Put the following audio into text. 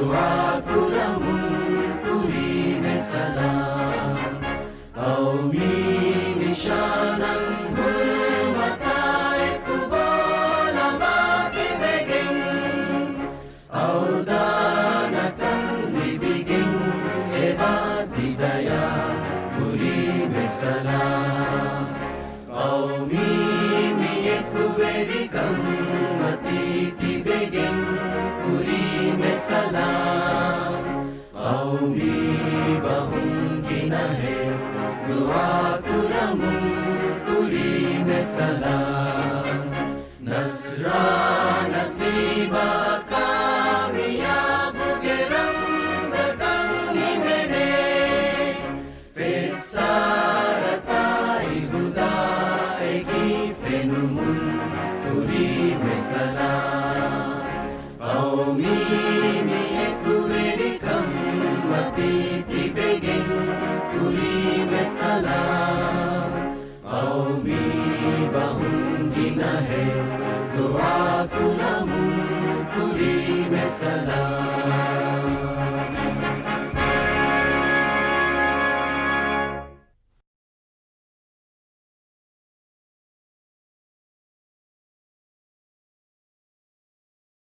Dua kuramung kuri salam. Aumi nishanang hurmatai kubola mati beging. Audanakan libiging eba didaya kuri salam. Aumi miyekuverikam mati tibeging kuri salam. Aumi bahung ginahe dua kuramung kuri salam. Nasra nasiba kamiyab gerang zakang himene. Fesarata ihuda eki fenumun kuri salam. Aumi miyekuverikam mati tibeging kuri salam. Aumi bahung ginahe doa